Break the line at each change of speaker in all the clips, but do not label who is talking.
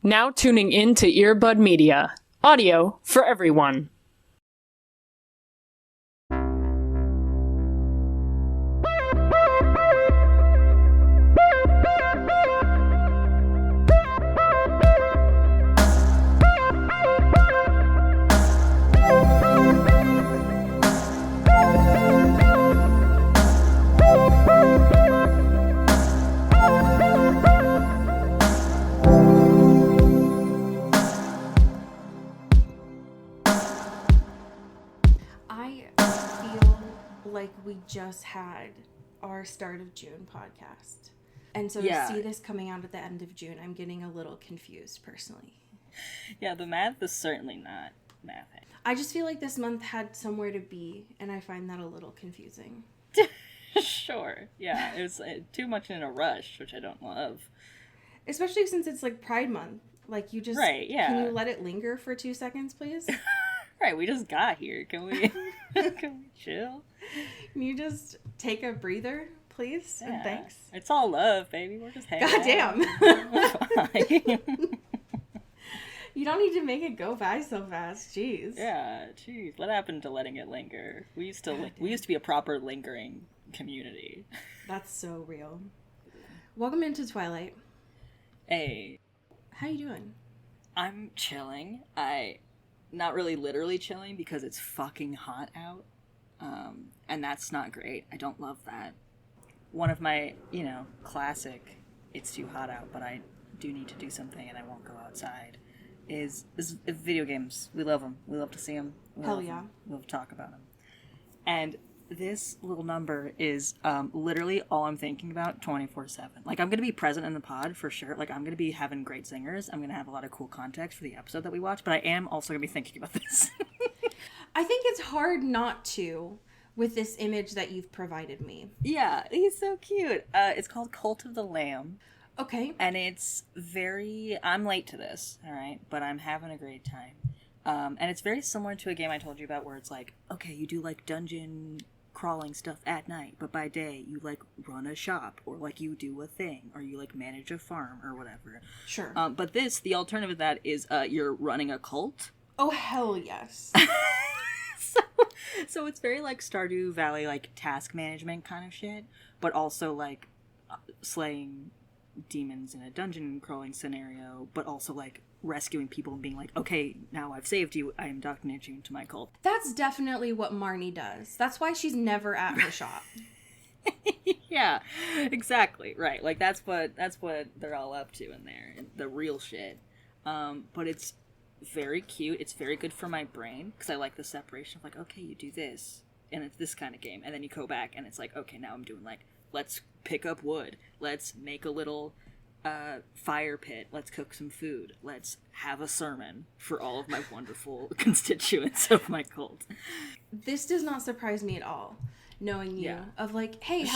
Now tuning in to Earbud Media. Audio for everyone.
Like we just had our start of June podcast. And so to see this coming out at the end of June, I'm getting a little confused personally.
Yeah, the math is certainly not mathing.
I just feel like this month had somewhere to be, and I find that a little confusing.
Sure. Yeah, it was too much in a rush, which I don't love.
Especially since it's like Pride Month. Like you just...
Right, yeah.
Can you let it linger for 2 seconds, please?
Right, we just got here. Can we chill?
Can you just take a breather, please?
Yeah.
And thanks.
It's all love, baby. We're just hanging
Goddamn.
out.
You don't need to make it go by so fast. Jeez.
Yeah, jeez. What happened to letting it linger? We used to be a proper lingering community.
That's so real. Welcome into Twilight.
Hey.
How you doing?
I'm chilling. Not really literally chilling because it's fucking hot out. And that's not great. I don't love that. One of my, classic, it's too hot out, but I do need to do something and I won't go outside, is video games. We love them. We love to see them.
Hell yeah.
We love to talk about them. And this little number is literally all I'm thinking about 24/7. Like, I'm going to be present in the pod for sure. Like, I'm going to be having great singers. I'm going to have a lot of cool context for the episode that we watch, but I am also going to be thinking about this.
I think it's hard not to with this image that you've provided me.
Yeah, he's so cute. It's called Cult of the Lamb.
Okay.
And it's I'm late to this, all right? But I'm having a great time. And it's very similar to a game I told you about where it's like, okay, you do like dungeon crawling stuff at night, but by day you like run a shop or like you do a thing or you like manage a farm or whatever.
Sure.
But the alternative of that is you're running a cult.
Oh, hell yes.
So it's very like Stardew Valley, like task management kind of shit, but also like slaying demons in a dungeon crawling scenario, but also like rescuing people and being like, okay, now I've saved you, I am indoctrinating you into my cult.
That's definitely what Marnie does. That's why she's never at her shop.
Yeah, exactly. Right. Like that's what they're all up to in there. The real shit. But it's very cute. It's very good for my brain because I like the separation of like, okay, you do this and it's this kind of game, and then you go back and it's like, okay, now I'm doing like, let's pick up wood, let's make a little fire pit, let's cook some food, let's have a sermon for all of my wonderful constituents of my cult.
This does not surprise me at all, knowing you, of like, hey,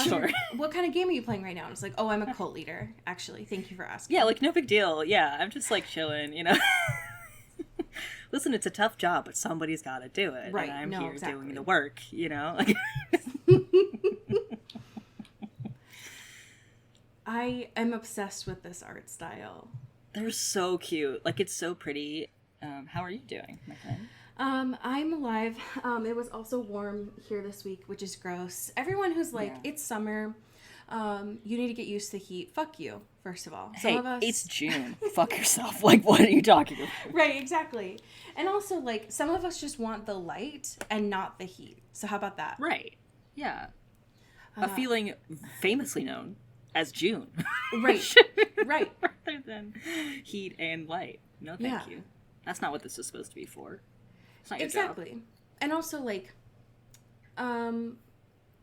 what kind of game are you playing right now? And it's like, oh, I'm a cult leader, actually. Thank you for asking.
Yeah, like, no big deal. Yeah, I'm just like chilling, Listen, it's a tough job, but somebody's got to do it.
Right.
And I'm here
exactly.
doing the work,
I am obsessed with this art style.
They're so cute. Like, it's so pretty. How are you doing, my friend?
I'm alive. It was also warm here this week, which is gross. Everyone who's like, it's summer, you need to get used to the heat. Fuck you, first of all. Some of us...
it's June. Fuck yourself. Like, what are you talking about?
Right, exactly. And also, like, some of us just want the light and not the heat. So how about that?
Right. Yeah. A feeling famously known as June.
Right. Right.
Rather than heat and light. No, thank you. That's not what this is supposed to be for. It's not your job.
And also, like,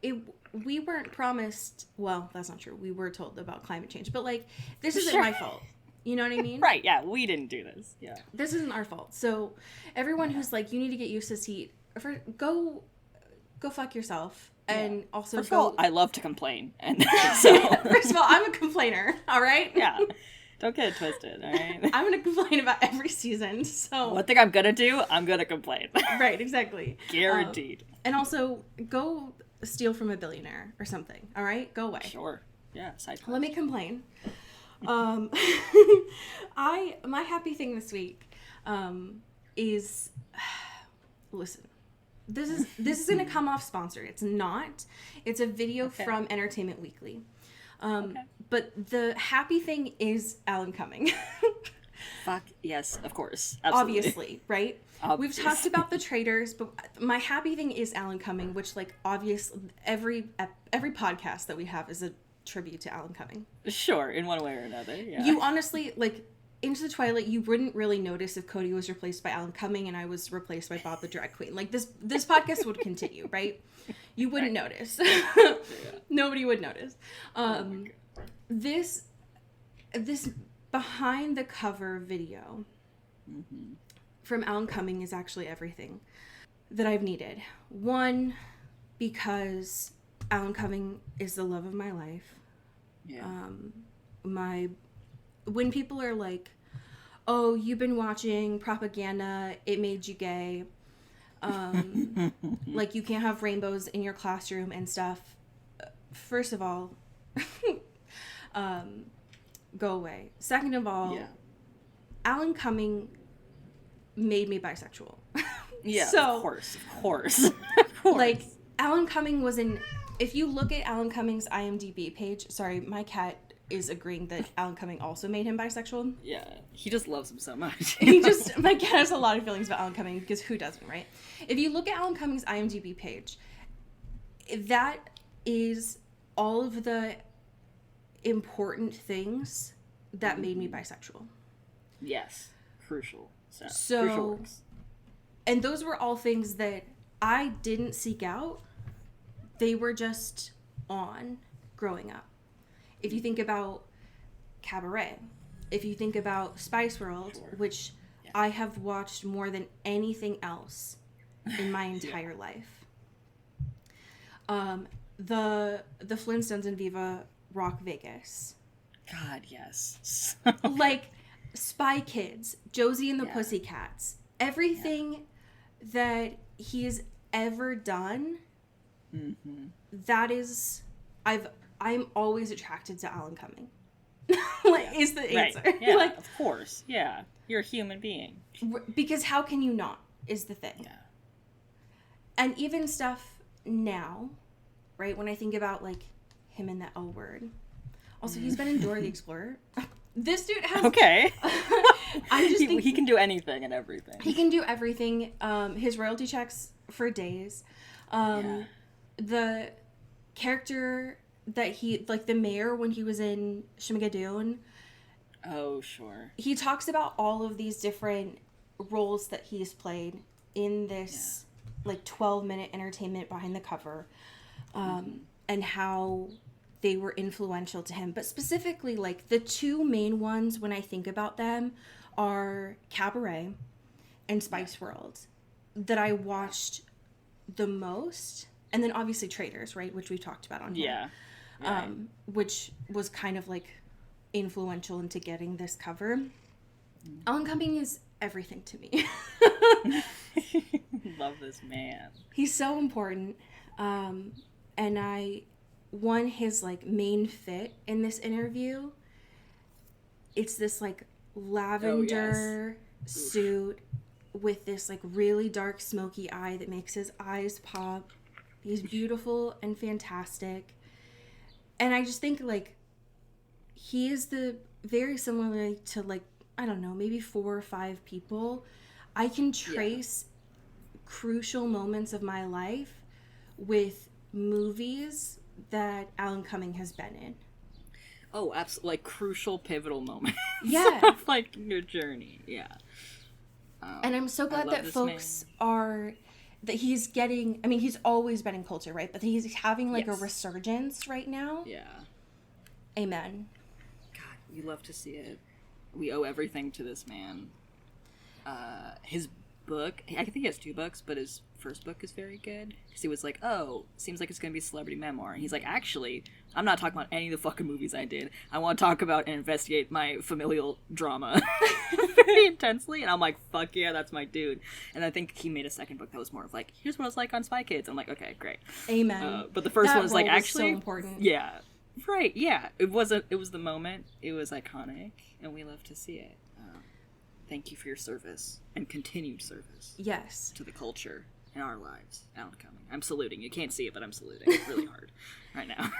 we weren't promised, well, that's not true. We were told about climate change, but like, this isn't my fault. You know what I mean?
Right, yeah, we didn't do this. Yeah.
This isn't our fault. So everyone who's like, you need to get used to this heat, go fuck yourself. And also
First of all, I love to complain. And
so first of all, I'm a complainer, all right?
Yeah. Don't get it twisted, all right?
I'm going to complain about every season, so...
One thing I'm going to do, I'm going to complain.
Right, exactly.
Guaranteed.
And also, go steal from a billionaire or something, all right? Go away.
Sure. Yeah, side quest.
Let me complain. My happy thing this week is, listen, this is gonna come off sponsored. It's not. It's a video from Entertainment Weekly. But the happy thing is Alan Cumming.
Fuck yes, of course, absolutely.
Obviously, right? We've talked about the traitors, but my happy thing is Alan Cumming, which, like, obviously every podcast that we have is a tribute to Alan Cumming. Sure,
in one way or another. Yeah.
You honestly, like, Into the Twilight, you wouldn't really notice if Cody was replaced by Alan Cumming and I was replaced by Bob the Drag Queen. Like, this podcast would continue, right? You wouldn't notice. Nobody would notice. This behind the cover video from Alan Cumming is actually everything that I've needed. One, because Alan Cumming is the love of my life. Yeah. When people are like, oh, you've been watching propaganda, it made you gay, like, you can't have rainbows in your classroom and stuff. First of all, go away. Second of all, Alan Cumming made me bisexual.
Yeah, so, of course.
Like, Alan Cumming was in... If you look at Alan Cumming's IMDb page... Sorry, my cat is agreeing that Alan Cumming also made him bisexual.
Yeah, he just loves him so much.
My cat has a lot of feelings about Alan Cumming, because who doesn't, right? If you look at Alan Cumming's IMDb page, that is all of the important things that made me bisexual.
Yes, crucial.
So crucial works. And those were all things that I didn't seek out. They were just on growing up. If you think about Cabaret, if you think about Spice World, which I have watched more than anything else in my entire life. The Flintstones and Viva Rock Vegas.
God, yes.
Like, Spy Kids, Josie and the Pussycats, everything that he's ever done, that is, I'm always attracted to Alan Cumming. Is the answer.
Right. Yeah, like, of course. Yeah. You're a human being.
Because how can you not, is the thing.
Yeah.
And even stuff now, right, when I think about, like, him in the L Word. Also, he's been in Dora the Explorer. This dude has...
Okay.
I just think
he can do anything and everything.
He can do everything. His royalty checks for days. The character that he... Like, the mayor when he was in Shmigadoon.
Oh, sure.
He talks about all of these different roles that he's played in this, like, 12-minute entertainment behind the cover. And how they were influential to him. But specifically, like, the two main ones when I think about them are Cabaret and Spice World that I watched the most. And then obviously Traitors, right? Which we talked about on here. Yeah. Right. Which was kind of, like, influential into getting this cover. Alan Cumming is everything to me.
Love this man.
He's so important. And I won his, like, main fit in this interview. It's this, like, lavender suit with this, like, really dark smoky eye that makes his eyes pop. He's beautiful and fantastic. And I just think, like, he is very similar to, like, I don't know, maybe 4 or 5 people. I can trace crucial moments of my life with movies that Alan Cumming has been in.
Oh, absolutely. Like, crucial, pivotal moments.
Yeah.
Of, like, your journey. Yeah.
And I'm so glad that folks are... That he's getting... I mean, he's always been in culture, right? But he's having, like, a resurgence right now.
Yeah.
Amen.
God, we love to see it. We owe everything to this man. His book... I think he has 2 books, but his first book is very good. Because he was like, oh, seems like it's going to be a celebrity memoir. And he's like, actually, I'm not talking about any of the fucking movies I did. I want to talk about and investigate my familial drama very intensely. And I'm like, fuck yeah, that's my dude. And I think he made a second book that was more of like, here's what it's like on Spy Kids. I'm like, okay, great.
Amen.
But the first one was like, actually...
so important.
Yeah. Right, yeah. It was the moment. It was iconic, and we love to see it. Thank you for your service and continued service.
Yes.
To the culture in our lives, Alan Cumming. I'm saluting. You can't see it, but I'm saluting really hard right now.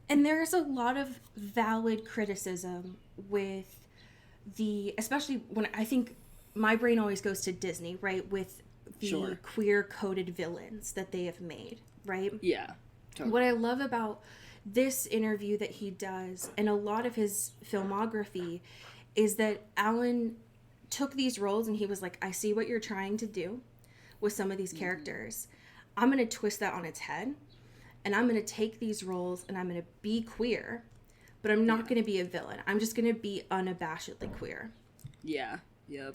And there's a lot of valid criticism with especially when I think my brain always goes to Disney, right? With the queer coded villains that they have made, right?
Yeah. Totally.
What I love about this interview that he does and a lot of his filmography is that Alan took these roles and he was like, I see what you're trying to do with some of these characters. I'm going to twist that on its head, and I'm going to take these roles and I'm going to be queer, but I'm not going to be a villain. I'm just going to be unabashedly queer.
Yeah. Yep.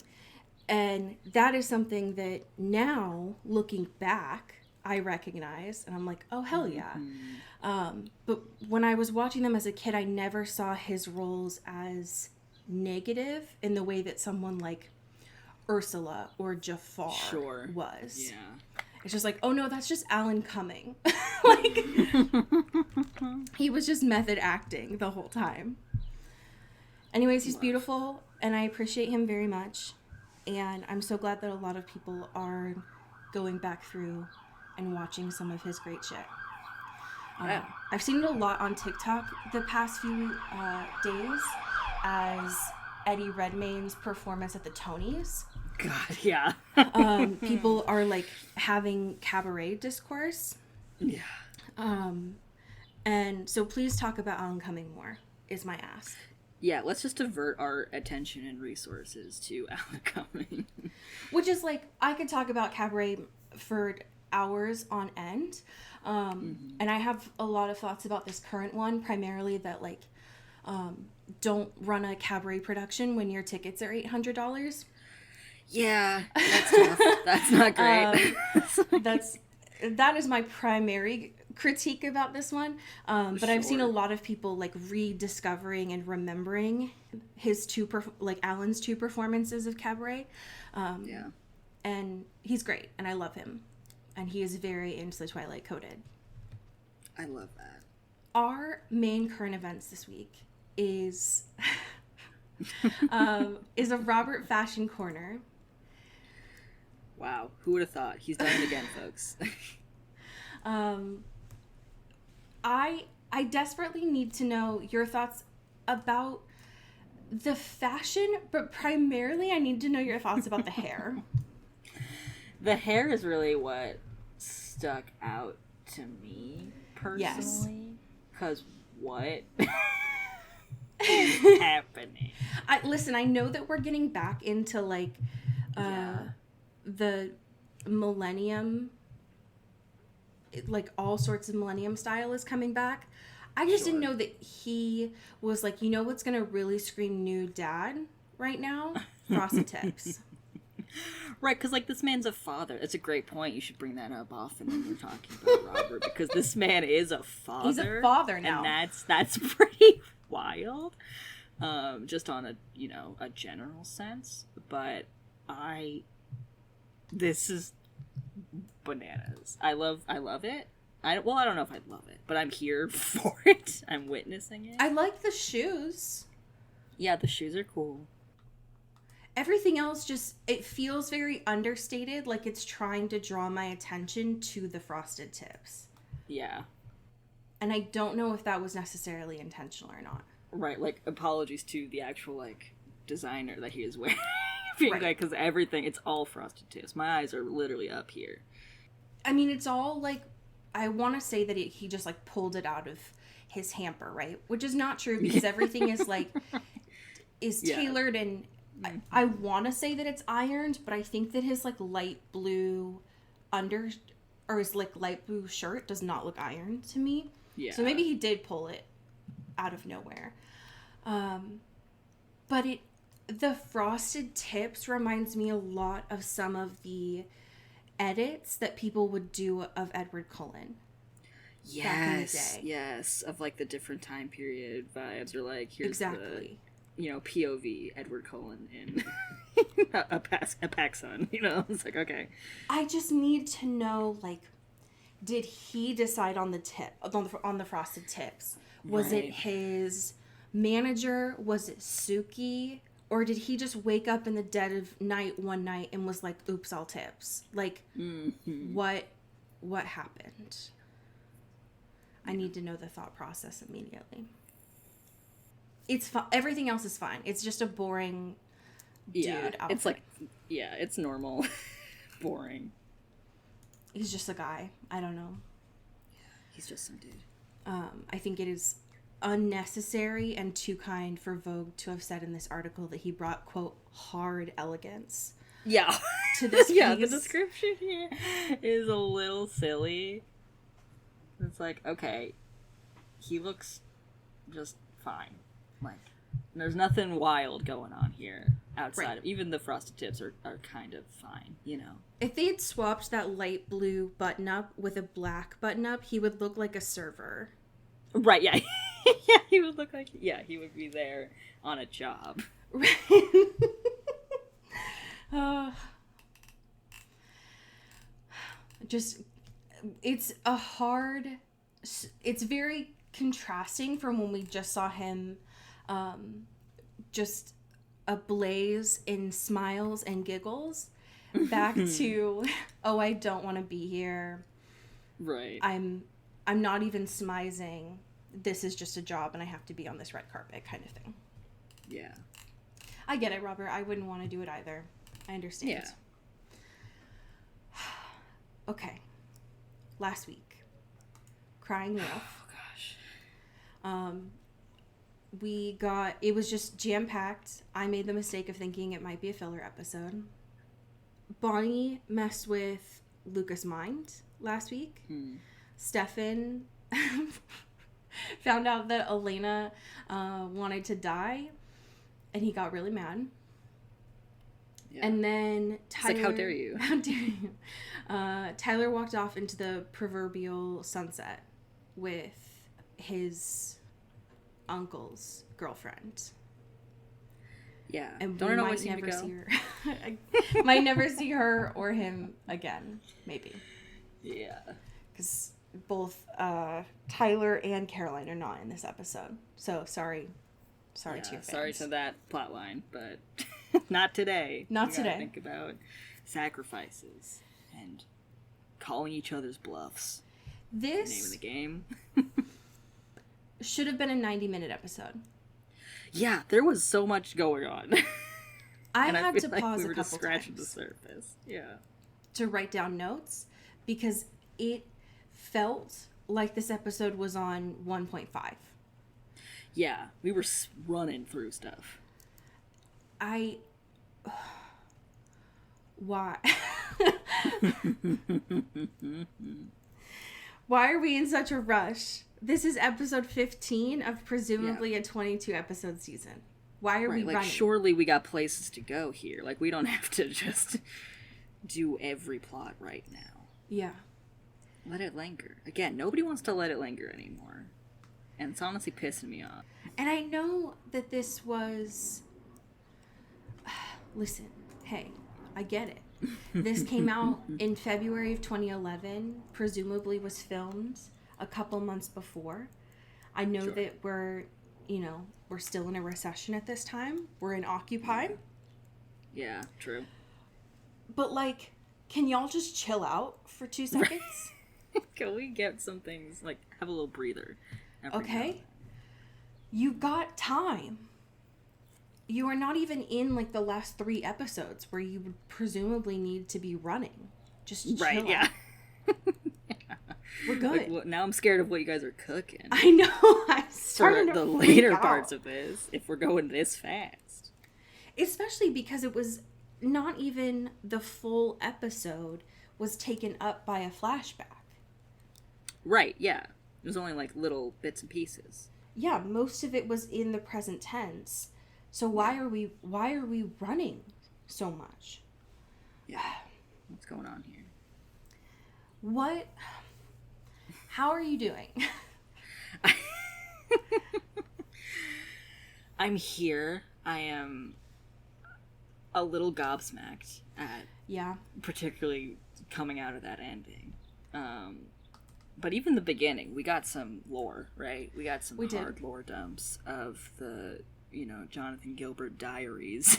And that is something that now, looking back, I recognize, and I'm like, oh, hell yeah. But when I was watching them as a kid, I never saw his roles as negative in the way that someone like Ursula or Jafar was.
Yeah.
It's just like, oh no, that's just Alan Cumming. Like, he was just method acting the whole time. Anyways, he's beautiful, and I appreciate him very much. And I'm so glad that a lot of people are going back through and watching some of his great shit. I've seen it a lot on TikTok the past few days as Eddie Redmayne's performance at the Tonys.
God, yeah.
People are like having cabaret discourse.
Yeah.
And so please talk about Alan Cumming more, is my ask.
Yeah, let's just divert our attention and resources to Alan Cumming.
Which is like, I could talk about cabaret for hours on end. And I have a lot of thoughts about this current one, primarily that like, don't run a cabaret production when your tickets are $800.
Yeah, that's tough. That's not great.
That is my primary critique about this one. But I've seen a lot of people like rediscovering and remembering his Alan's two performances of cabaret. And he's great, and I love him. And he is very into the Twilight coded.
I love that.
Our main current events this week is a Robert Fashion Corner.
Wow, who would have thought? He's done it again, folks.
I desperately need to know your thoughts about the fashion, but primarily I need to know your thoughts about the hair.
The hair is really what stuck out to me personally. Because what is happening?
I know that we're getting back into like the millennium, like all sorts of millennium style is coming back. I just didn't know that he was like, you know what's gonna really scream new dad right now? Frosted tips.
Right, because like this man's a father. It's a great point. You should bring that up often when we're talking about Robert, because this man is a father.
He's a father now,
and that's pretty wild. Just on a general sense, but this is bananas. I love it. I don't know if I love it, but I'm here for it. I'm witnessing it.
I like the shoes.
Yeah, the shoes are cool.
Everything else just, it feels very understated, like it's trying to draw my attention to the frosted tips.
Yeah.
And I don't know if that was necessarily intentional or not.
Right, like, apologies to the actual, like, designer that he is wearing. Right. Because everything, it's all frosted tips. My eyes are literally up here.
I mean, it's all, like, I want to say that he just, like, pulled it out of his hamper, right? Which is not true, because everything is, like, is tailored and... I want to say that it's ironed, but I think that his, like, light blue his, like, light blue shirt does not look ironed to me. Yeah. So maybe he did pull it out of nowhere. But the frosted tips reminds me a lot of some of the edits that people would do of Edward Cullen.
Yes,
back in the day.
Yes. Of, like, the different time period vibes, or, like, here's
exactly.
POV Edward Cullen in a Paxson, it's like, okay.
I just need to know, like, did he decide on the tip, on the frosted tips? Was it his manager? Was it Suki? Or did he just wake up in the dead of night one night and was like, oops, all tips? Like, what happened? I need to know the thought process immediately. It's everything else is fine. It's just a boring dude outfit.
It's like, it's normal. Boring.
He's just a guy. I don't know.
He's just some dude.
I think it is unnecessary and too kind for Vogue to have said in this article that he brought, quote, hard elegance.
Yeah.
To this piece.
Yeah, the description here is a little silly. It's like, okay, he looks just fine. Like, there's nothing wild going on here outside of, even the frosted tips are kind of fine, you know.
If they had swapped that light blue button up with a black button up, he would look like a server.
Right, yeah. Yeah, he would look like, he would be there on a job.
Right. It's very contrasting from when we just saw him just ablaze in smiles and giggles back to, oh, I don't want to be here.
Right.
I'm not even smizing. This is just a job and I have to be on this red carpet kind of thing.
Yeah.
I get it, Robert. I wouldn't want to do it either. I understand.
Yeah.
Okay. Last week. Crying Wolf.
Oh, gosh.
It was just jam-packed. I made the mistake of thinking it might be a filler episode. Bonnie messed with Luca's mind last week. Stefan found out that Elena wanted to die, and he got really mad. Yeah. And then Tyler...
It's like, how dare you?
How dare you? Tyler walked off into the proverbial sunset with his uncle's girlfriend.
Yeah.
And
don't
we
know
might
where
never
to
see her. Might never see her or him again. Maybe.
Yeah.
Because both Tyler and Caroline are not in this episode. So sorry to your fans.
Sorry to that plot line, but not today.
Not today.
Think about sacrifices and calling each other's bluffs.
This
the name of the game.
should have been a 90-minute episode.
Yeah, there was so much going on.
I had to
like
pause
we
a
were
couple
just scratching
times
the surface. Yeah.
to write down notes because it felt like this episode was on 1.5.
Yeah, we were running through stuff.
Why? Why are we in such a rush? This is episode 15 of presumably a 22-episode season. Why are we running?
Surely we got places to go here. Like, we don't have to just do every plot right now.
Yeah.
Let it linger. Again, nobody wants to let it linger anymore. And it's honestly pissing me off.
And I know that this was... Listen, hey, I get it. This came out in February of 2011, presumably was filmed a couple months before. I know that we're still in a recession at this time. We're in Occupy.
Yeah, true.
But, like, can y'all just chill out for 2 seconds?
Can we get some things, like, have a little breather?
Okay. You got time. You are not even in, like, the last 3 episodes where you would presumably need to be running. Just chill out.
Yeah.
We're good.
Like, well, now I'm scared of what you guys are cooking.
I know. I'm starting
for
to
the
freak
later
out.
parts of this, if we're going this fast.
Especially because it was not even the full episode was taken up by a flashback.
Right, yeah. It was only, like, little bits and pieces.
Yeah, most of it was in the present tense. So why are we running so much?
Yeah. What's going on here?
How are you doing?
I'm here. I am a little gobsmacked at particularly coming out of that ending. But even the beginning, we got some lore, right? We got some
We
hard
did.
lore dumps of the, Jonathan Gilbert diaries.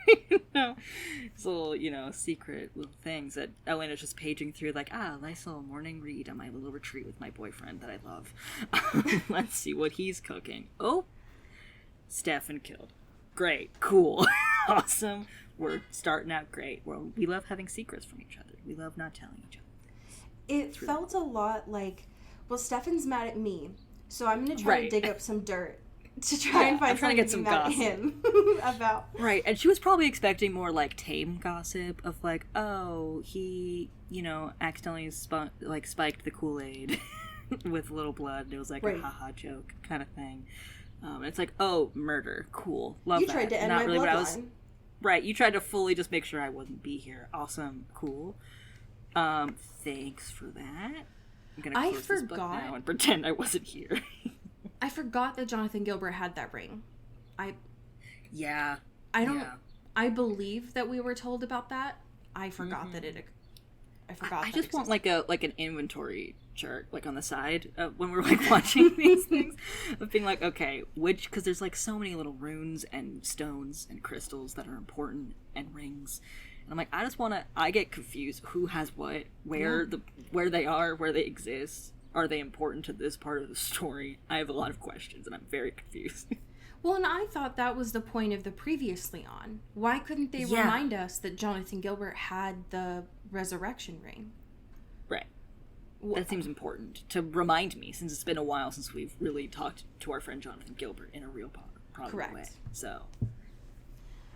It's little, secret little things that Elena's just paging through, like, nice little morning read on my little retreat with my boyfriend that I love. Let's see what he's cooking. Oh, Stefan killed. Great. Cool. Awesome. We're starting out great. We love having secrets from each other. We love not telling each other.
It felt a lot like, well, Stefan's mad at me, so I'm going to try to dig up some dirt to try and find something
to get some
to be mad at
gossip.
him about.
Right, and she was probably expecting more, like, tame gossip of, like, oh, he, accidentally spiked the Kool-Aid with a little blood. It was, like,
Right.
a haha joke kind of thing. And it's like, oh, murder. Cool. Love
You
that.
tried to end
Not
my
really what I
bloodline.
was... Right, you tried to fully just make sure I wouldn't be here. Awesome. Cool. Thanks for that. I'm gonna
I
close this book
forgot-
now and pretend I wasn't here.
I forgot that Jonathan Gilbert had that ring.
Yeah.
I don't...
Yeah.
I believe that we were told about that. I forgot that it... I forgot
I
that
just want
existed.
like an inventory chart, like on the side when we're like watching these things, of being like, okay, because there's like so many little runes and stones and crystals that are important and rings, and I'm like, I get confused. Who has what? Where they are? Where they exist? Are they important to this part of the story? I have a lot of questions, and I'm very confused.
Well, and I thought that was the point of the previously on. Why couldn't they
Yeah.
remind us that Jonathan Gilbert had the resurrection ring?
Right. That seems important to remind me, since it's been a while since we've really talked to our friend Jonathan Gilbert in a real proper
Correct.
way. So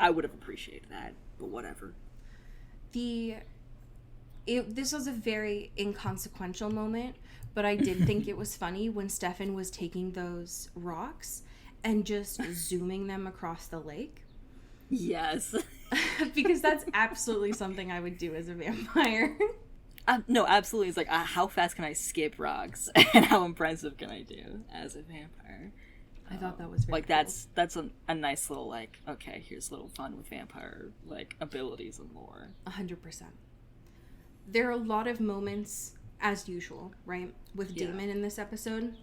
I would have appreciated that, but whatever.
This was a very inconsequential moment, but I did think it was funny when Stefan was taking those rocks and just zooming them across the lake.
Yes.
Because that's absolutely something I would do as a vampire.
No, absolutely. It's like, how fast can I skip rocks, and how impressive can I do as a vampire?
I thought that was very
like
cool.
that's a nice little, like, okay, here's a little fun with vampire like abilities and lore.
100%. There are a lot of moments, as usual, right, with
Yeah.
Damon in this episode,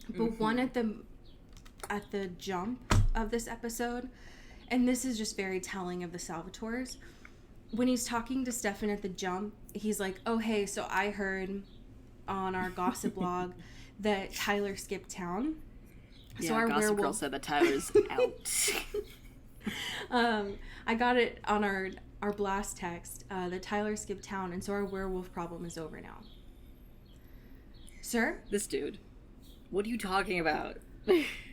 but one at the jump of this episode, and this is just very telling of the Salvatores. When he's talking to Stefan at the jump, he's like, oh, hey, so I heard on our gossip log that Tyler skipped town.
Yeah,
So our
Gossip Girl
werewolf...
said that Tyler's out.
I got it on our blast text that Tyler skipped town, and so our werewolf problem is over now. Sir?
This dude. What are you talking about?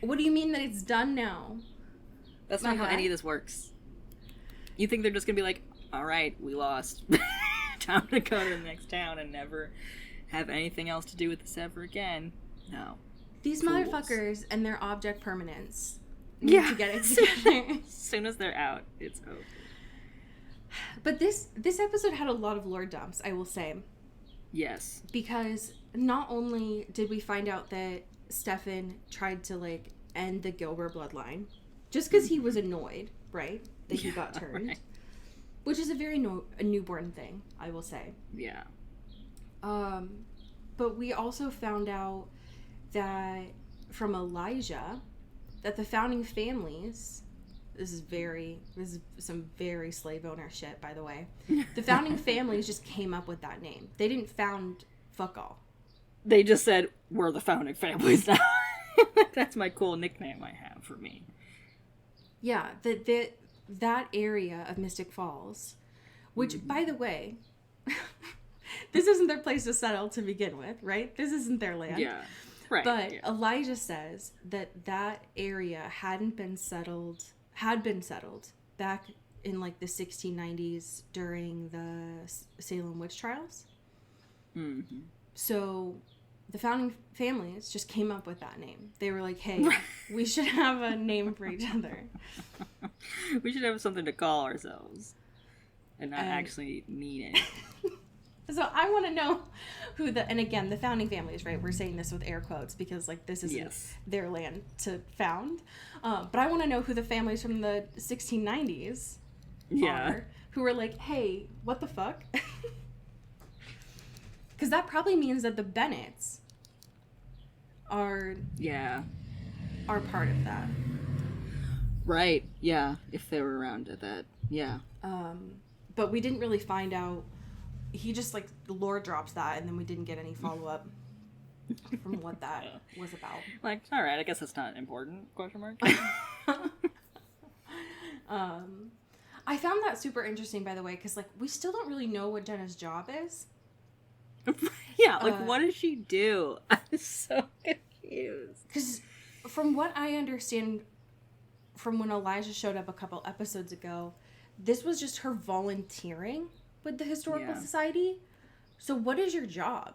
What do you mean that it's done now?
That's
My
not how
guy?
any of this works. You think they're just gonna be like, alright, we lost. Time to go to the next town and never have anything else to do with this ever again? No.
These
Fools.
motherfuckers and their object permanence need to get it together.
As soon as they're out, it's over.
But this episode had a lot of lore dumps, I will say.
Yes.
Because not only did we find out that Stefan tried to, like, end the Gilbert bloodline, just because he was annoyed, right? That he got turned.
Right.
Which is a very a newborn thing, I will say.
Yeah.
But we also found out that from Elijah, that the founding families, this is some very slave owner shit, by the way. The founding families just came up with that name. They didn't found fuck all.
They just said, we're the founding families now. That's my cool nickname I have for me.
Yeah, that area of Mystic Falls, which, by the way, this isn't their place to settle to begin with, right? This isn't their land.
Yeah. Right.
But
yeah.
Elijah says that area had been settled back in, like, the 1690s during the Salem witch trials.
Mm-hmm.
So the founding families just came up with that name. They were like, hey, we should have a name for each other.
We should have something to call ourselves and not actually mean it.
So I want to know who and again, the founding families, right? We're saying this with air quotes because, like, this isn't their land to found. But I want to know who the families from the 1690s are who were like, hey, what the fuck? Because that probably means that the Bennetts are part of that.
Right, yeah, if they were around at that, yeah.
But we didn't really find out. He just, like, lore drops that, and then we didn't get any follow-up from what that was about.
Like, alright, I guess that's not important, question mark.
I found that super interesting, by the way, because, like, we still don't really know what Jenna's job is.
Yeah, like, what does she do? I'm so confused.
Because from what I understand from when Elijah showed up a couple episodes ago, this was just her volunteering with the Historical Society. So what is your job?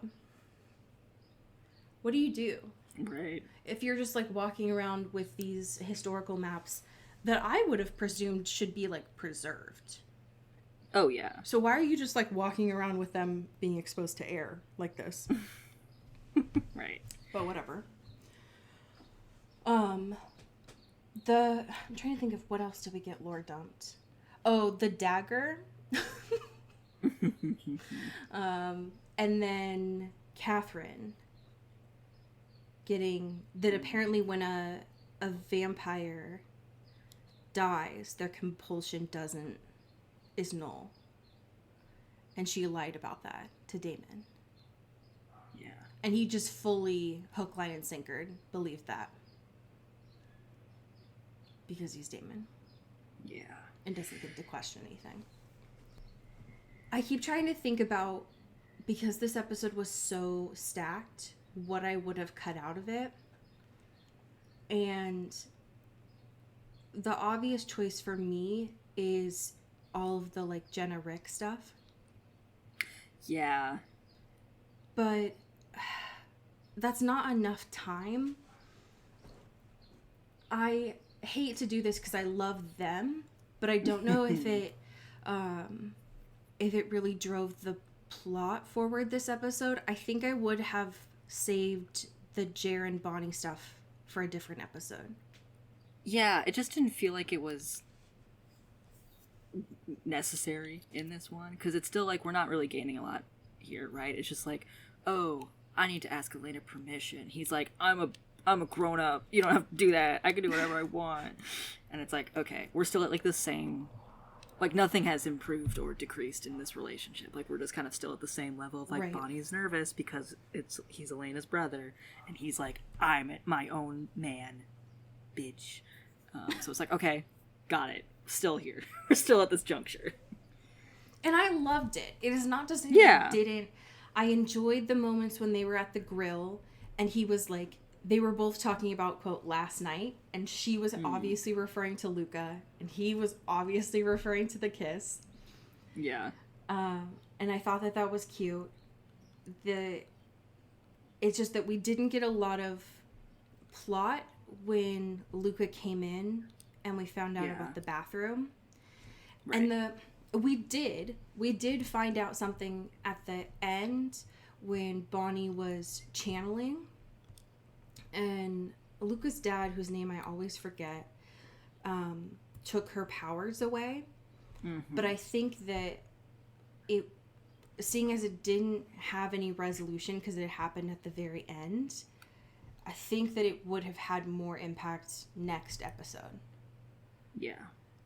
What do you do?
Right.
If you're just, like, walking around with these historical maps that I would have presumed should be, like, preserved.
Oh, yeah.
So why are you just, like, walking around with them being exposed to air like this?
Right.
But whatever. I'm trying to think of what else did we get lore dumped. Oh, the dagger. And then Katherine getting that apparently when a vampire dies, their compulsion is null. And she lied about that to Damon.
Yeah.
And he just fully hook, line, and sinker believed that. Because he's Damon.
Yeah.
And doesn't get to question anything. I keep trying to think about, because this episode was so stacked, what I would have cut out of it. And the obvious choice for me is all of the, like, Jenna Rick stuff.
Yeah.
But that's not enough time. I hate to do this because I love them, but I don't know if it really drove the plot forward this episode. I think I would have saved the Jer and Bonnie stuff for a different episode.
Yeah, it just didn't feel like it was necessary in this one, because it's still like we're not really gaining a lot here, right? It's just like, oh, I need to ask Elena permission. He's like, I'm a grown up. You don't have to do that. I can do whatever I want. And it's like, okay, we're still at like the same, like nothing has improved or decreased in this relationship. Like we're just kind of still at the same level of like
right.
Bonnie's nervous because he's Elena's brother, and he's like, I'm my own man, bitch. So it's like, okay, got it. Still here. We're still at this juncture.
And I loved it. It is not to say
yeah.
that I didn't. I enjoyed the moments when they were at the grill and he was like, they were both talking about, quote, last night. And she was obviously referring to Luca. And he was obviously referring to the kiss.
Yeah.
And I thought that was cute. It's just that we didn't get a lot of plot when Luca came in and we found out about the bathroom. Right. And we did find out something at the end when Bonnie was channeling, and Luca's dad, whose name I always forget, took her powers away. Mm-hmm. But I think that it, seeing as it didn't have any resolution because it happened at the very end, I think that it would have had more impact next episode.
Yeah.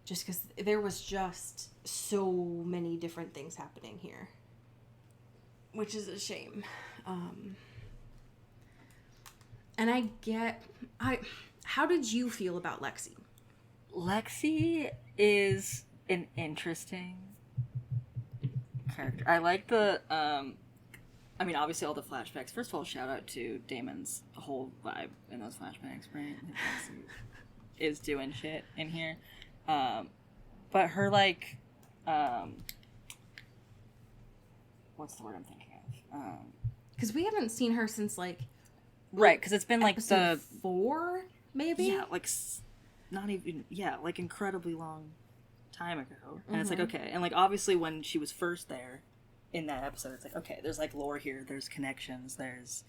Just because there was just so many different things happening here. Which is a shame. And how did you feel about Lexi?
Lexi is an interesting character. I like the, obviously all the flashbacks. First of all, shout out to Damon's whole vibe in those flashbacks, right? Lexi is doing shit in here. But her, like, what's the word I'm thinking of?
Because we haven't seen her since, like...
Right, because it's been, like,
episode 4, maybe?
Yeah, like, not even... Yeah, like, incredibly long time ago. And it's like, okay. And, like, obviously when she was first there in that episode, it's like, okay, there's, like, lore here, there's connections, there's,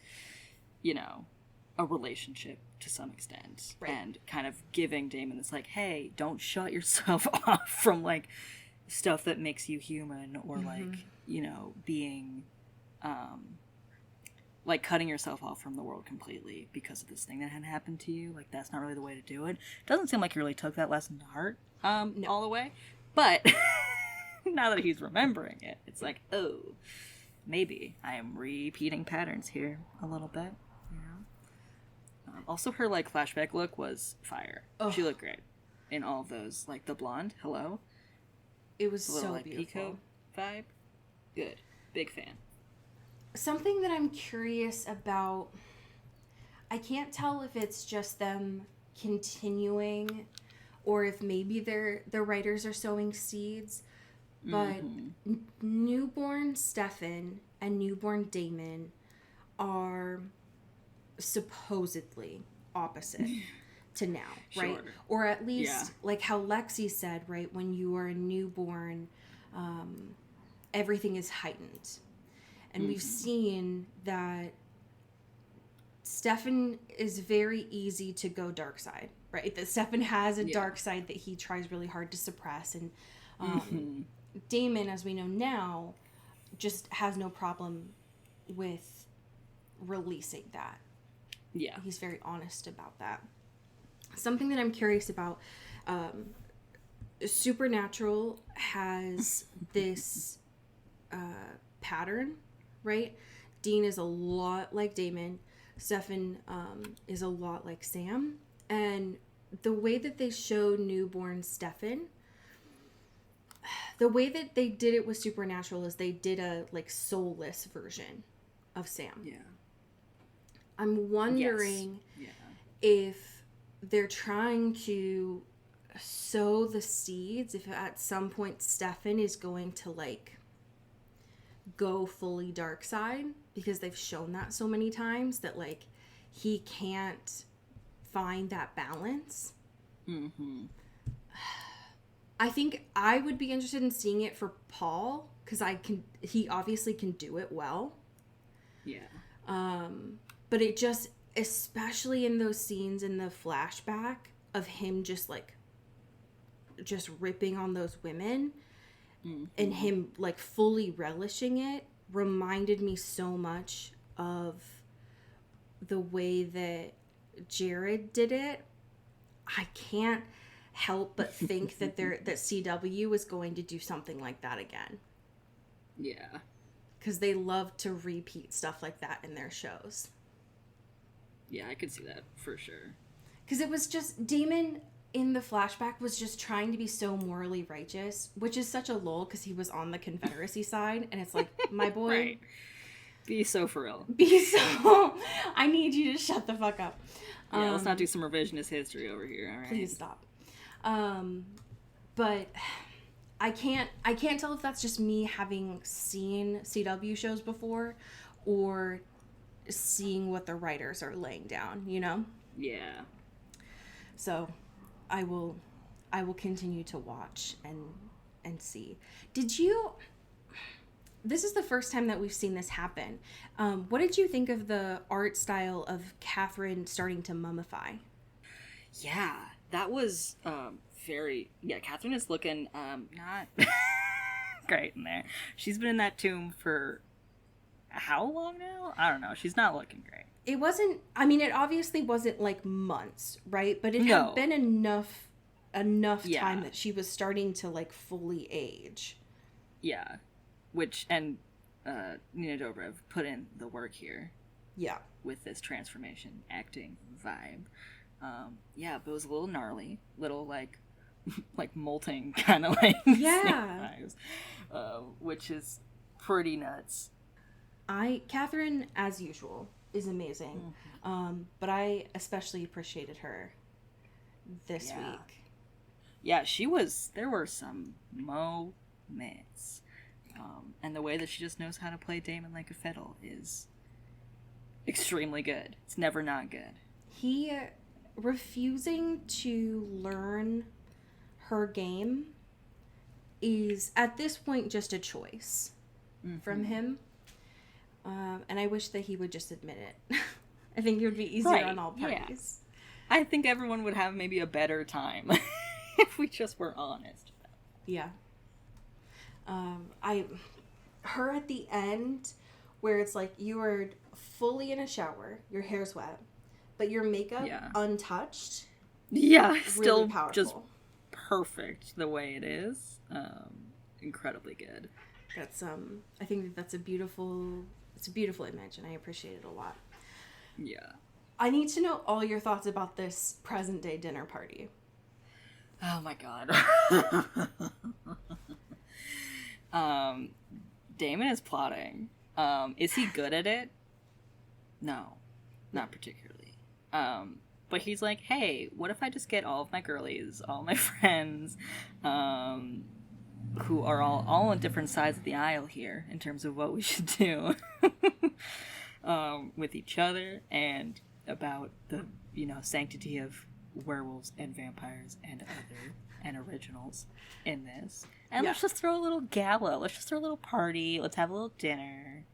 you know, a relationship to some extent. Right. And kind of giving Damon this, like, hey, don't shut yourself off from, like, stuff that makes you human or, like, you know, being like cutting yourself off from the world completely because of this thing that had happened to you. Like, that's not really the way to do it. Doesn't seem like he really took that lesson to heart
No.
all the way. But now that he's remembering it, it's like, oh, maybe I am repeating patterns here a little bit. You know? Also, her like flashback look was fire.
Ugh.
She looked great in all of those. Like the blonde, hello.
It was
The little,
so
like,
beautiful.
Pico vibe. Good. Big fan.
Something that I'm curious about, I can't tell if it's just them continuing or if maybe the writers are sowing seeds, but newborn Stefan and newborn Damon are supposedly opposite to now, right?
Sure.
Or at least like how Lexi said, right? When you are a newborn, everything is heightened. And we've seen that Stefan is very easy to go dark side, right? That Stefan has a dark side that he tries really hard to suppress. And Damon, as we know now, just has no problem with releasing that.
Yeah.
He's very honest about that. Something that I'm curious about, Supernatural has this pattern, right? Dean is a lot like Damon. Stefan is a lot like Sam. And the way that they show newborn Stefan, the way that they did it with Supernatural is they did a like soulless version of Sam.
Yeah.
I'm wondering if they're trying to sow the seeds, if at some point Stefan is going to like go fully dark side, because they've shown that so many times that like he can't find that balance. I think I would be interested in seeing it for Paul, because he obviously can do it well. But it just, especially in those scenes in the flashback of him just ripping on those women and him like fully relishing it, reminded me so much of the way that Jared did it. I can't help but think that CW is going to do something like that again.
Yeah.
Because they love to repeat stuff like that in their shows.
Yeah, I could see that for sure.
Because it was just, Damon in the flashback was just trying to be so morally righteous, which is such a lull because he was on the Confederacy side. And it's like, my boy.
Right. Be so for real.
I need you to shut the fuck up.
Yeah, let's not do some revisionist history over here, all right?
Please stop. But I can't tell if that's just me having seen CW shows before or seeing what the writers are laying down, you know?
Yeah.
So I will continue to watch and see. This is the first time that we've seen this happen. What did you think of the art style of Katherine starting to mummify?
Yeah, that was Katherine is looking not great in there. She's been in that tomb for how long now? I don't know. She's not looking great.
It wasn't, I mean, it obviously wasn't like months, right? But it had been enough time that she was starting to like fully age.
Yeah. Nina Dobrev put in the work here.
Yeah.
With this transformation acting vibe. But it was a little gnarly, little like molting kind of like vibes, which is pretty nuts.
Katherine, as usual, is amazing. But I especially appreciated her this week.
Yeah, there were some moments. And the way that she just knows how to play Damon like a fiddle is extremely good. It's never not good.
He refusing to learn her game is, at this point, just a choice from him. And I wish that he would just admit it. I think it would be easier on all parties.
Yeah. I think everyone would have maybe a better time if we just were honest.
Yeah. Her at the end where it's like you are fully in a shower, your hair's wet, but your makeup untouched.
Yeah,
really
still
powerful.
Just perfect the way it is. Incredibly good.
That's I think that's a beautiful image, and I appreciate it a lot.
Yeah.
I need to know all your thoughts about this present day dinner party.
Oh my god. Damon is plotting. Is he good at it? No, not particularly. But he's like, hey, what if I just get all of my girlies, all my friends, who are all on different sides of the aisle here in terms of what we should do with each other and about the, sanctity of werewolves and vampires and other and originals in this. And let's just throw a little gala. Let's just throw a little party. Let's have a little dinner.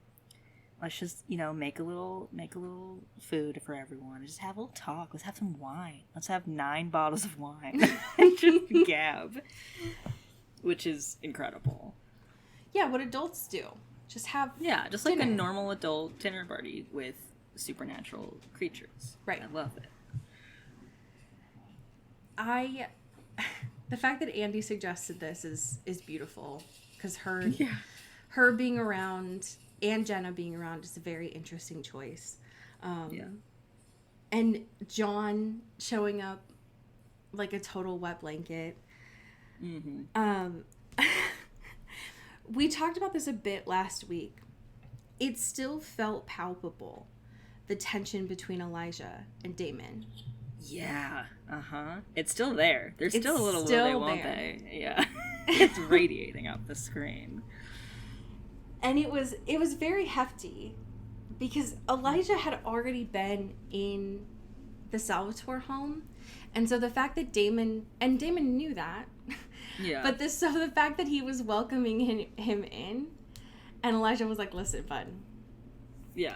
Let's just, make a little food for everyone. Just have a little talk. Let's have some wine. Let's have 9 bottles of wine and just gab, which is incredible.
Yeah, what adults do. Just have
just dinner. Like a normal adult dinner party with supernatural creatures.
Right.
I love it.
The fact that Andy suggested this is beautiful, because her being around and Jenna being around is a very interesting choice. And John showing up like a total wet blanket. Mm-hmm. We talked about this a bit last week. It still felt palpable, the tension between Elijah and Damon.
Yeah, It's still there. There's still a little will they, won't they? Yeah. It's radiating up the screen.
And it was very hefty, because Elijah had already been in the Salvatore home. And so the fact that Damon knew that. Yeah. But the fact that he was welcoming him in, and Elijah was like, listen, bud.
Yeah.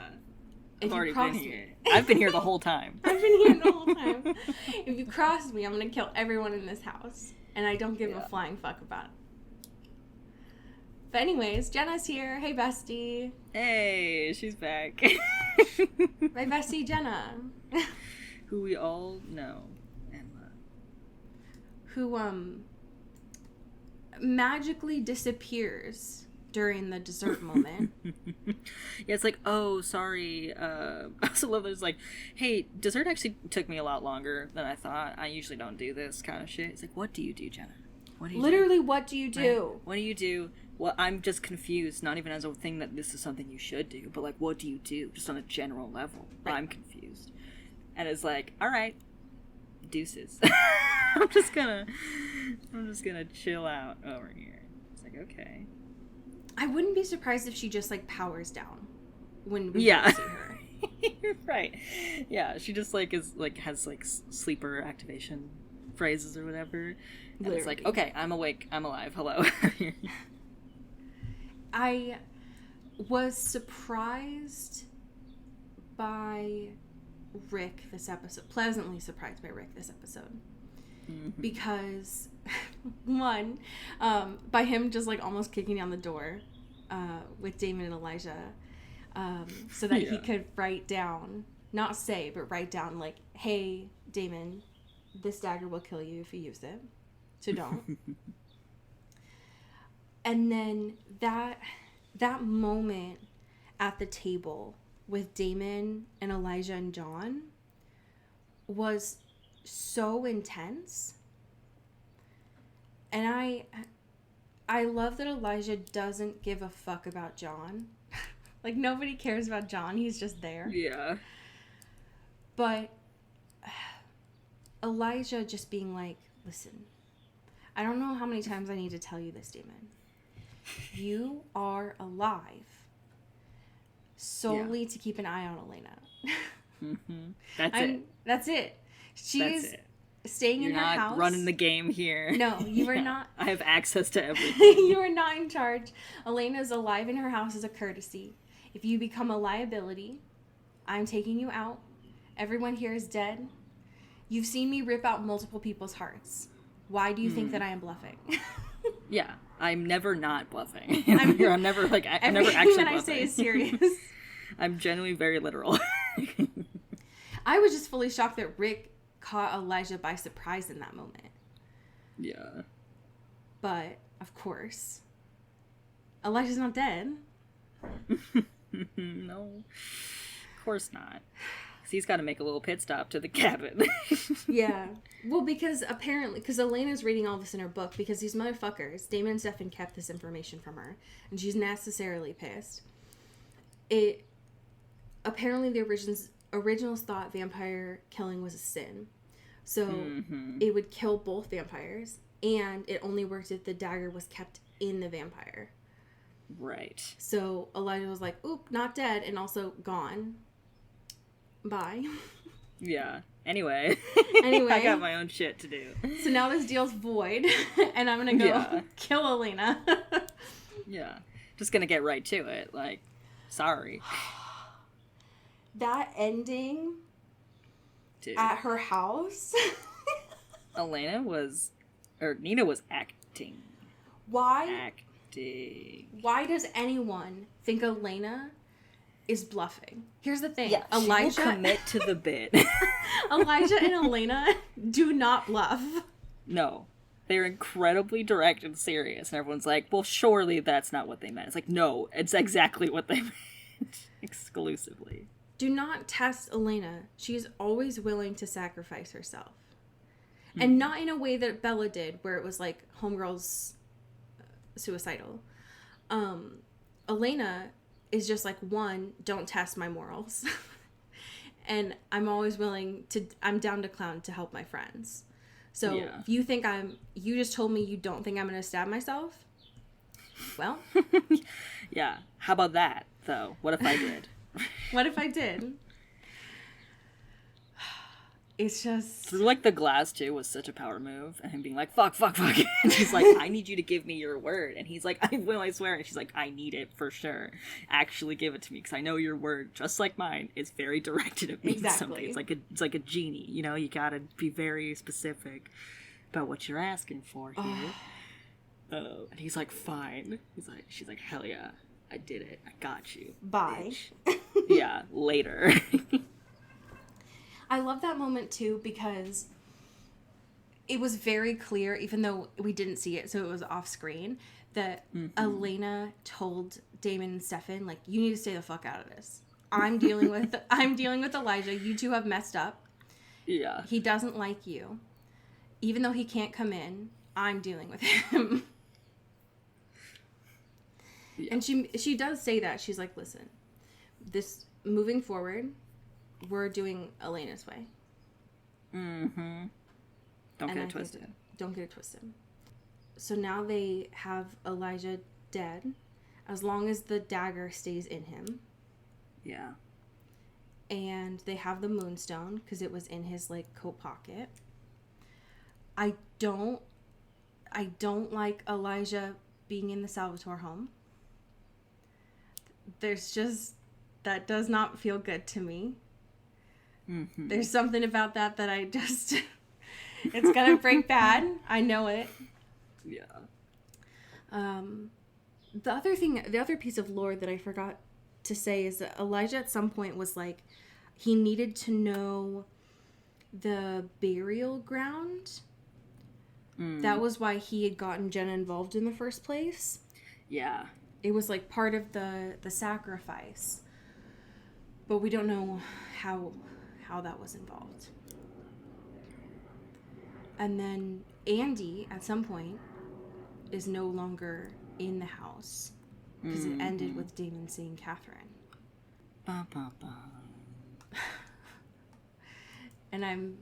If
I've already
been
here. I've been here the whole time.
I've been here the whole time. If you cross me, I'm going to kill everyone in this house. And I don't give a flying fuck about it. But anyways, Jenna's here. Hey, bestie.
Hey, she's back.
My bestie, Jenna.
Who we all know and love.
Who, magically disappears during the dessert moment.
Yeah, it's like, oh, sorry. I also love that it's like, hey, dessert actually took me a lot longer than I thought. I usually don't do this kind of shit. It's like, what do you do, Jenna? What do you
Literally, what do you do?
Right? What do you do? Well, I'm just confused, not even as a thing that this is something you should do, but like, what do you do? Just on a general level. Right. I'm confused. And it's like, all right, deuces. I'm just gonna chill out over here. It's like, okay.
I wouldn't be surprised if she just, like, powers down when we see her.
You're right. Yeah, she just, like, has, like, sleeper activation phrases or whatever. And Literally. It's like, okay, I'm awake, I'm alive, hello.
I was surprised by Rick this episode. Pleasantly surprised by Rick this episode. Mm-hmm. Because, one, by him just, like, almost kicking down the door with Damon and Elijah, so that he could write down, not say, but write down, like, hey, Damon, this dagger will kill you if you use it, so don't. And then that moment at the table with Damon and Elijah and John was so intense. And I love that Elijah doesn't give a fuck about John. Like, nobody cares about John. He's just there.
Yeah.
But Elijah just being like, listen, I don't know how many times I need to tell you this, Damon. You are alive solely to keep an eye on Elena.
Mm-hmm.
That's it. She's staying in her house.
You're not running the game here.
No, you are not.
I have access to everything.
You are not in charge. Elena's alive in her house as a courtesy. If you become a liability, I'm taking you out. Everyone here is dead. You've seen me rip out multiple people's hearts. Why do you think that I am bluffing?
Yeah. I'm never not bluffing. I'm never like I'm never actually
Everything that
bluffing.
I say is serious.
I'm genuinely very literal.
I was just fully shocked that Rick caught Elijah by surprise in that moment.
Yeah.
But, of course, Elijah's not dead.
No. Of course not. 'Cause he's got to make a little pit stop to the cabin.
Yeah. Well, because Elena's reading all this in her book, because these motherfuckers, Damon and Stefan, kept this information from her, and she's necessarily pissed. Apparently the originals thought vampire killing was a sin. So it would kill both vampires, and it only worked if the dagger was kept in the vampire.
Right.
So Elijah was like, oop, not dead, and also gone. Bye.
Yeah. Anyway.
Anyway.
I got my own shit to do.
So now this deal's void, and I'm gonna go kill Elena.
Yeah. Just gonna get right to it. Like, sorry.
That ending
Dude.
at her house.
Nina was acting.
Why does anyone think Elena is bluffing? Here's the thing.
Yeah,
Elijah
she will commit to the bit.
Elijah and Elena do not bluff.
No. They're incredibly direct and serious, and everyone's like, well, surely that's not what they meant. It's like, no, it's exactly what they meant. Exclusively.
Do not test Elena. She is always willing to sacrifice herself. And not in a way that Bella did, where it was like homegirl's suicidal. Elena is just like, one, don't test my morals. And I'm always I'm down to clown to help my friends. So if you think you just told me you don't think I'm going to stab myself? Well.
Yeah. How about that, though? What if I did?
What if I did? It's just...
Like, the glass, too, was such a power move. And him being like, fuck. And she's like, I need you to give me your word. And he's like, I will, I swear. And she's like, I need it for sure. Actually give it to me, because I know your word, just like mine, is very directed at me.
Exactly.
It's like a genie, you know? You gotta be very specific about what you're asking for here. And he's like, fine. She's like, hell yeah, I did it. I got you.
Bye.
Yeah, later.
I love that moment, too, because it was very clear, even though we didn't see it, so it was off screen, that Elena told Damon and Stefan, like, you need to stay the fuck out of this. I'm dealing with Elijah. You two have messed up.
Yeah.
He doesn't like you. Even though he can't come in, I'm dealing with him. Yeah. And she does say that. She's like, listen, this moving forward, we're doing Elena's way.
Mm-hmm. Don't get it twisted.
Don't get it twisted. So now they have Elijah dead, as long as the dagger stays in him.
Yeah.
And they have the moonstone, because it was in his, like, coat pocket. I don't like Elijah being in the Salvatore home. That does not feel good to me. Mm-hmm. There's something about that I just... it's gonna break bad. I know it.
Yeah.
The other piece of lore that I forgot to say is that Elijah at some point was like, he needed to know the burial ground. That was why he had gotten Jenna involved in the first place.
Yeah.
It was like part of the sacrifice. But we don't know how that was involved. And then Andy, at some point, is no longer in the house. Because it ended with Damon seeing Katherine.
Ba, ba, ba.
And I'm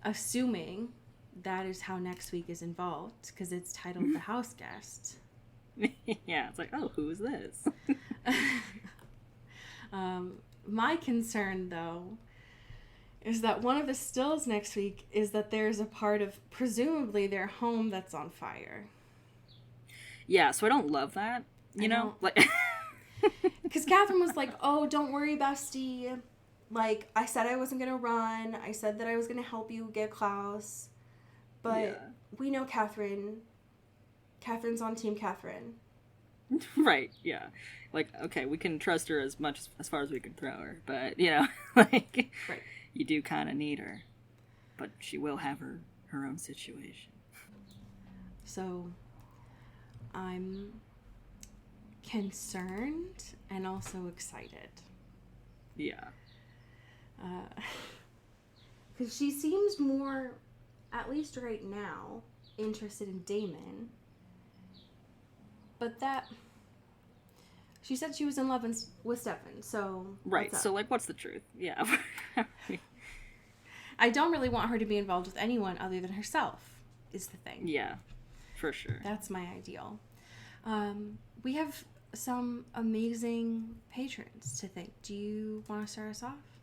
assuming that is how next week is involved, because it's titled The House Guest.
Yeah, it's like, oh, who is this?
My concern, though, is that one of the stills next week is that there's a part of, presumably, their home that's on fire.
Yeah, so I don't love that, you know? Like,
because Katherine was like, oh, don't worry, bestie. Like, I said I wasn't going to run. I said that I was going to help you get Klaus. But we know Katherine Catherine's on Team Catherine.
Right, yeah. Like, okay, we can trust her as much as far as we can throw her, but, you know, like,
Right.
you do kind of need her. But she will have her own situation.
So, I'm concerned and also excited.
Yeah.
Because she seems more, at least right now, interested in Damon. But that... She said she was in love with Stefan, so...
Right, so, like, what's the truth? Yeah.
I don't really want her to be involved with anyone other than herself, is the thing.
Yeah, for sure.
That's my ideal. We have some amazing patrons to thank. Do you want to start us off?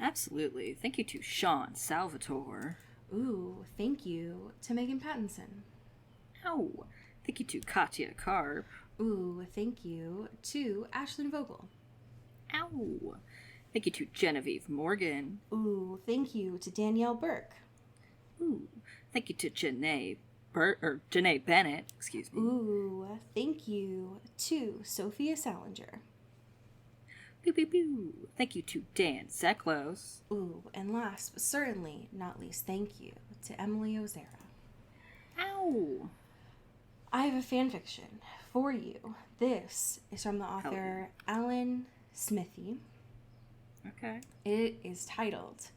Absolutely. Thank you to Sean Salvatore.
Ooh, thank you to Megan Pattinson.
Oh, thank you to Katya Karp.
Ooh, thank you to Ashlyn Vogel.
Ow. Thank you to Genevieve Morgan.
Ooh, thank you to Danielle Burke.
Ooh, thank you to Janae Bennett, excuse me.
Ooh, thank you to Sophia Salinger.
Pew, pew, pew. Thank you to Dan Zeklos.
Ooh, and last but certainly not least, thank you to Emily Ozera.
Ow.
I have a fan fiction for you. This is from the author Alan Smithy.
Okay.
It is titled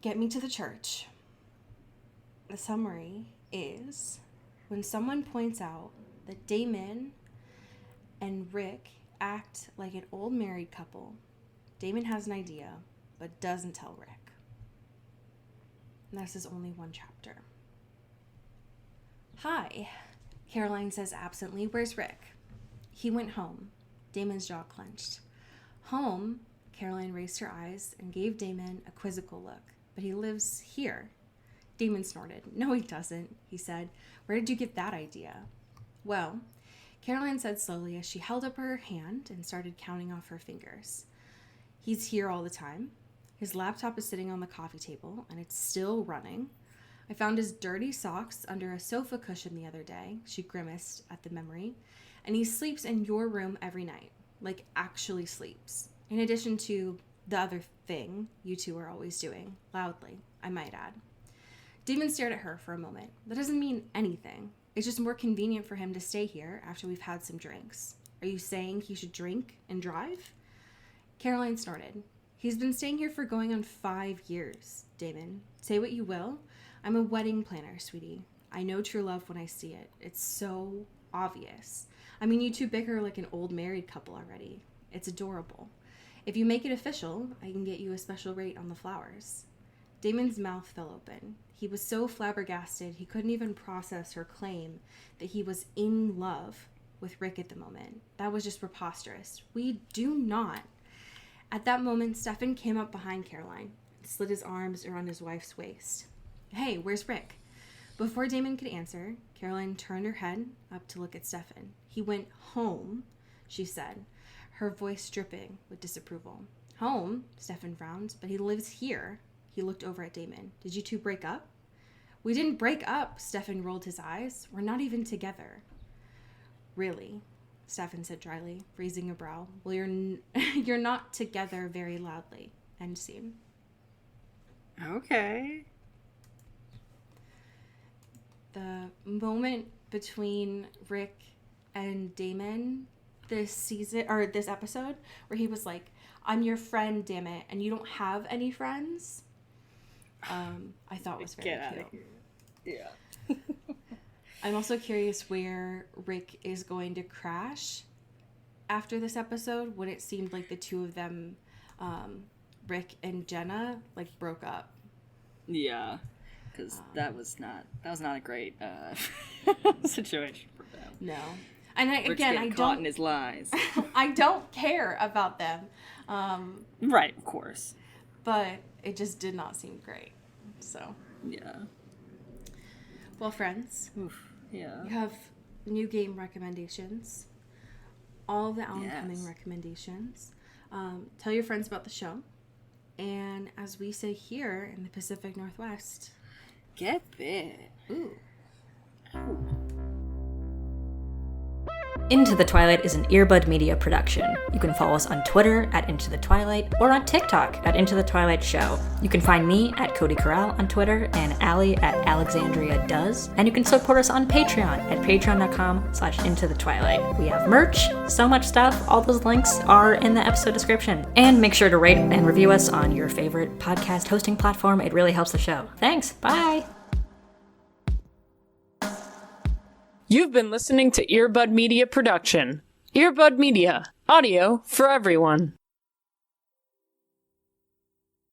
Get Me to the Church. The summary is when someone points out that Damon and Rick act like an old married couple, Damon has an idea but doesn't tell Rick. And this is only one chapter. Hi, Caroline says absently. Where's Rick? He went home. Damon's jaw clenched. Home? Caroline raised her eyes and gave Damon a quizzical look. But he lives here. Damon snorted. No, he doesn't, he said. Where did you get that idea? Well, Caroline said slowly as she held up her hand and started counting off her fingers. He's here all the time. His laptop is sitting on the coffee table, and it's still running. I found his dirty socks under a sofa cushion the other day. She grimaced at the memory. And he sleeps in your room every night. Like, actually sleeps. In addition to the other thing you two are always doing. Loudly, I might add. Damon stared at her for a moment. That doesn't mean anything. It's just more convenient for him to stay here after we've had some drinks. Are you saying he should drink and drive? Caroline snorted. He's been staying here for going on 5 years, Damon. Say what you will. I'm a wedding planner, sweetie. I know true love when I see it. It's so obvious. I mean, you two bicker like an old married couple already. It's adorable. If you make it official, I can get you a special rate on the flowers. Damon's mouth fell open. He was so flabbergasted he couldn't even process her claim that he was in love with Rick at the moment. That was just preposterous. We do not. At that moment, Stefan came up behind Caroline and slid his arms around his wife's waist. Hey, where's Rick? Before Damon could answer, Caroline turned her head up to look at Stefan. He went home, she said, her voice dripping with disapproval. Home? Stefan frowned. But he lives here. He looked over at Damon. Did you two break up? We didn't break up, Stefan rolled his eyes. We're not even together. Really? Stefan said dryly, raising a brow. Well, you're not together very loudly. End scene.
Okay.
The moment between Rick and Damon this season, or this episode, where he was like, I'm your friend, damn it, and you don't have any friends, I thought was very
Get
cute.
out of here. Yeah.
I'm also curious where Rick is going to crash after this episode, when it seemed like the two of them, Rick and Jenna, like, broke up.
Yeah. Because that was not a great situation for them.
No. And
Rick's
I
getting caught
don't
in his lies.
I don't care about them.
Right, of course.
But it just did not seem great. So,
Yeah.
well, friends,
Oof. Yeah.
you have new game recommendations, all of the Alan Cumming
Yes.
recommendations. Tell your friends about the show. And as we say here in the Pacific Northwest,
Get bit.
ooh.
Ow.
Into the Twilight is an Earbud Media production. You can follow us on Twitter at Into the Twilight or on TikTok at Into the Twilight Show. You can find me at Cody Corral on Twitter and Allie at Alexandria Does. And you can support us on Patreon at patreon.com/intothetwilight. We have merch, so much stuff. All those links are in the episode description. And make sure to rate and review us on your favorite podcast hosting platform. It really helps the show. Thanks. Bye.
You've been listening to Earbud Media Production. Earbud Media. Audio for everyone.